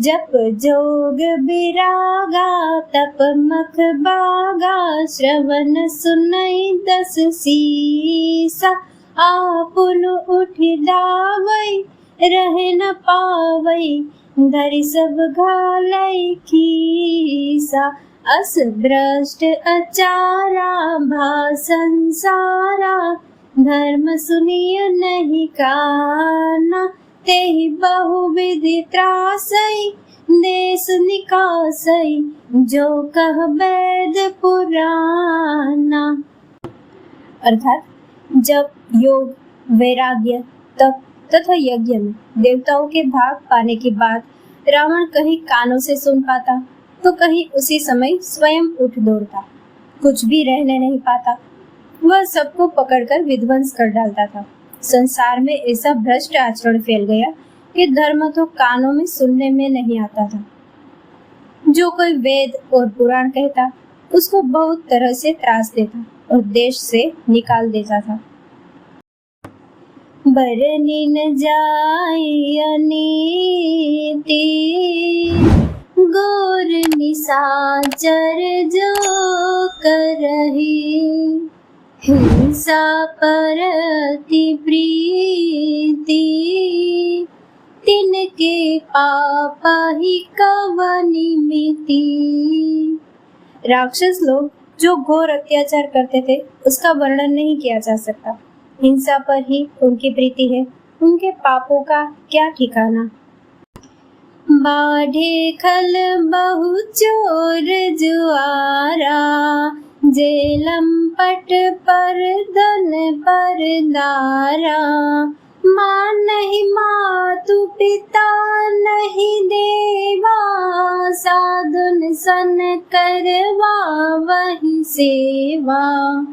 जप जोग बिरागा तप मख बागा, श्रवण सुनई दस सीसा। आपुन उठ दावई रह न पावई, धरि सब घालई खीसा। अस भ्रष्ट अचारा भा संसारा, धर्म सुनिय नहीं काना। तेहि बहुविधि त्रासई, देश निकासई, जो कह वेद पुराना। अर्थात जब योग, वैराग्य, तप तथा यज्ञ में देवताओं के भाग पाने के बाद रावण कहीं कानों से सुन पाता तो कहीं उसी समय स्वयं उठ दौड़ता, कुछ भी रहने नहीं पाता। वह सबको पकड़कर विध्वंस कर डालता था। संसार में ऐसा भ्रष्ट आचरण फैल गया कि धर्म तो कानों में सुनने में नहीं आता था। जो कोई वेद और पुराण कहता उसको बहुत तरह से त्रास देता और देश से निकाल देता था। बरनी न जाय अनीति, घोर निशाचर जो करहि। हिंसा परति प्रीति, तिनके पापहि कवनि मिति। राक्षस लोग जो घोर अत्याचार करते थे उसका वर्णन नहीं किया जा सकता। हिंसा पर ही उनकी प्रीति है, उनके पापों का क्या ठिकाना। बाढ़े खल बहु चोर जुआरा, जेलम पट पर धन पर दारा। माँ नहीं मातु पिता नहीं देवा, साधुन सन करवा वही सेवा।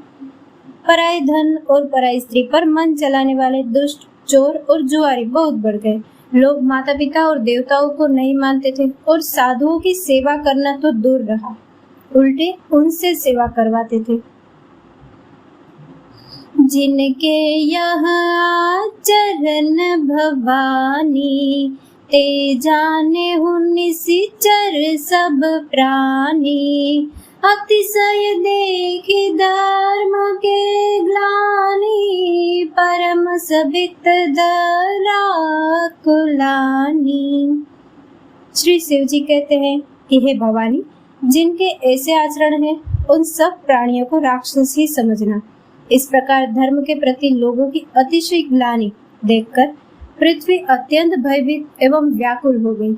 पराई धन और पराई स्त्री पर मन चलाने वाले दुष्ट, चोर और जुआरी बहुत बढ़ गए। लोग माता पिता और देवताओं को नहीं मानते थे और साधुओं की सेवा करना तो दूर रहा, उल्टे उनसे सेवा करवाते थे। जिनके यह आचरण भवानी, ते जाने हूँ निशिचर सब प्राणी। अतिशय देखि धर्म के ग्लानि, परम सबित दरा कुलानी। श्री शिव जी कहते हैं कि हे भवानी, जिनके ऐसे आचरण हैं उन सब प्राणियों को राक्षस ही समझना। इस प्रकार धर्म के प्रति लोगों की अतिशय ग्लानि देखकर पृथ्वी अत्यंत भयभीत एवं व्याकुल हो गई।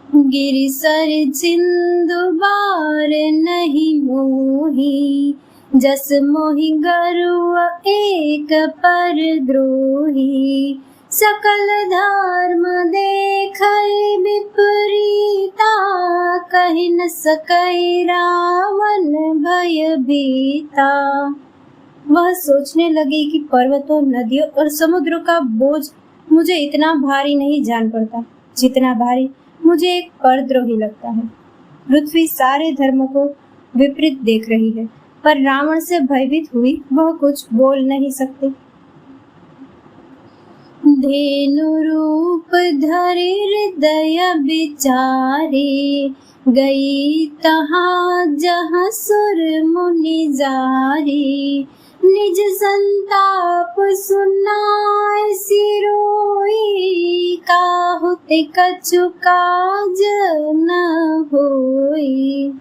गिरि सर सिंधु बार नहीं मोही, जस मोहि गरुड़ एक पर द्रोही। सकल धर्म देखै विपरीता, कहि न सकै रावण भय भीता। वह सोचने लगी कि पर्वतों, नदियों और समुद्रों का बोझ मुझे इतना भारी नहीं जान पड़ता जितना भारी मुझे एक परद्रोही लगता है। पृथ्वी सारे धर्मों को विपरीत देख रही है, पर रावण से भयभीत हुई वह कुछ बोल नहीं सकती। धेनु रूप धरि हृदय विचारे, गई तहाँ जहाँ सुर मुनि जारे। निज संताप सुनाय सिरोई, काहुत कछु काज न होई।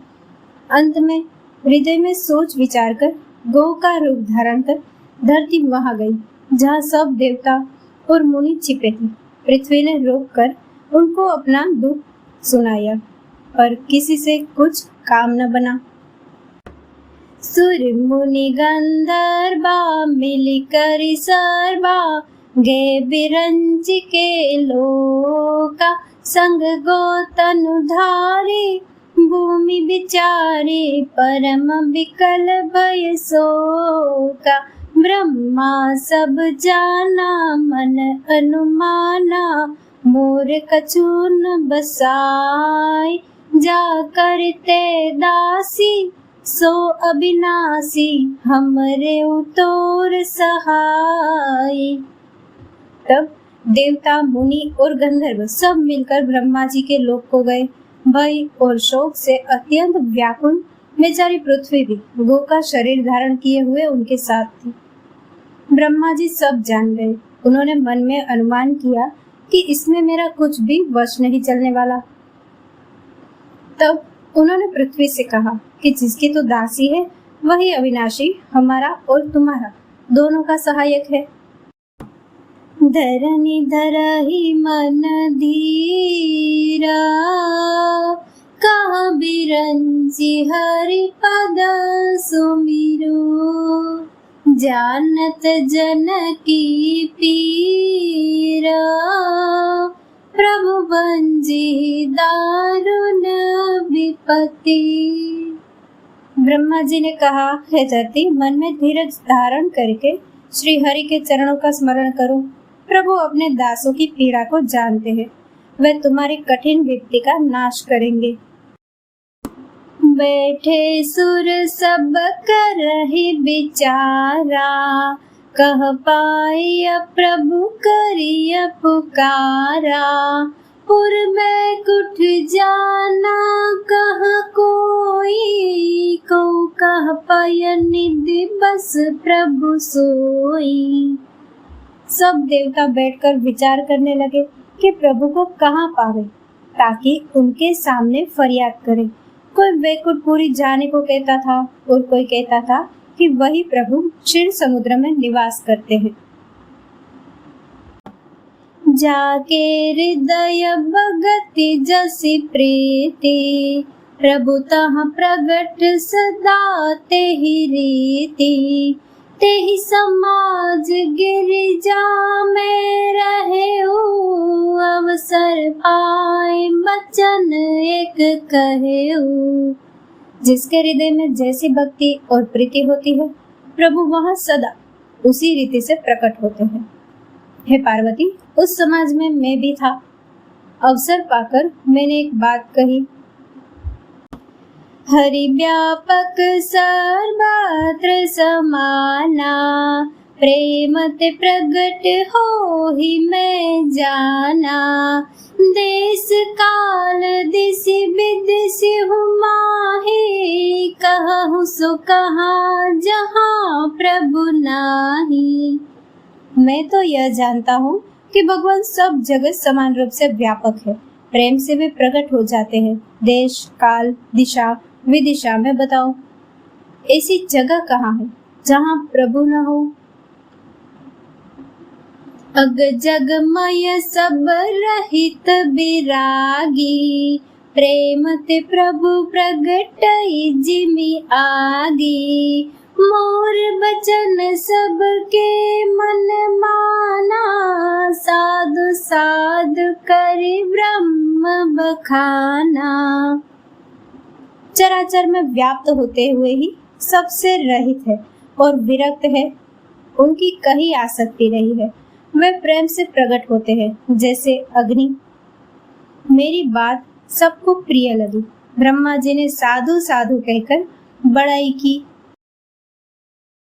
अंत में हृदय में सोच विचार कर गौ का रूप धारण कर धरती वहां गई जहाँ सब देवता और मुनि छिपे थे। पृथ्वी ने रोककर उनको अपना दुख सुनाया, पर किसी से कुछ काम न बना। सुर मुनि गंधर्वा मिलकर सर्वा, गे बिरंच के लोका। संग गोतनु धारी भूमि विचारे, परम विकल भय शोका। ब्रह्मा सब जाना मन अनुमाना, मोर कछु न बसाई। जा करते दासी सो अविनाशी, हमरे उतोर सहाय। तब देवता, मुनि और गंधर्व सब मिलकर ब्रह्मा जी के लोक को गए। भय और शोक से अत्यंत व्याकुल बेचारी पृथ्वी भी गो का शरीर धारण किए हुए उनके साथ थी। ब्रह्मा जी सब जान गए। उन्होंने मन में अनुमान किया कि इसमें मेरा कुछ भी वश नहीं चलने वाला। तब उन्होंने पृथ्वी से कहा कि जिसकी तो दासी है वही अविनाशी हमारा और तुम्हारा दोनों का सहायक है। धरनी धरहि मन धीरा, कहा बिरंची हरि पद सुमिरो। जानत जन की पीरा, प्रभु बंजी दारुण विपत्ति। ब्रह्मा जी ने कहा, हे धरती, मन में धीरज धारण करके श्री हरि के चरणों का स्मरण करो। प्रभु अपने दासों की पीड़ा को जानते हैं, वे तुम्हारी कठिन विपत्ति का नाश करेंगे। बैठे सुर सब करहि विचारा, कह पाई प्रभु करिय पुकारा। पुर में कुठ जाना कह कोई, को कह पाय निधि बस प्रभु सोई। सब देवता बैठकर विचार करने लगे कि प्रभु को कहाँ पावे, ताकि उनके सामने फरियाद करें। कोई वैकुंठपुरी जाने को कहता था और कोई कहता था कि वही प्रभु क्षीर समुद्र में निवास करते हैं। जाके हृदय भगति जसी प्रीति, प्रभु तहाँ प्रगट सदा तेहि रीति। तेहि समाज गिरिजा में रहे, अवसर पाए बचन एक कहे। जिसके हृदय में जैसी भक्ति और प्रीति होती है, प्रभु वहाँ सदा उसी रीति से प्रकट होते हैं। हे पार्वती, उस समाज में मैं भी था। अवसर पाकर मैंने एक बात कही। हरि व्यापक सर्वत्र समाना, प्रेम ते प्रगट हो ही मैं जाना। देश काल दिशि विदिशि हूँ माही, कहूँ सो कहा जहाँ प्रभु नाही। मैं तो यह जानता हूँ कि भगवान सब जगह समान रूप से व्यापक है। प्रेम से वे प्रकट हो जाते हैं। देश, काल, दिशा, विदिशा में बताओ, ऐसी जगह कहाँ है जहाँ प्रभु न हो। अग जगमय सब रहित विरागी, प्रेम ते प्रभु प्रगट जिमि आगी। मोर बचन सबके मन माना, साधु साधु करि ब्रह्म बखाना। चराचर में व्याप्त होते हुए ही सबसे रहित है और विरक्त है। उनकी कहीं आसक्ति नहीं है। वे प्रेम से प्रकट होते हैं जैसे अग्नि। मेरी बात सबको प्रिय लगी। ब्रह्मा जी ने साधु साधु कहकर बड़ाई की।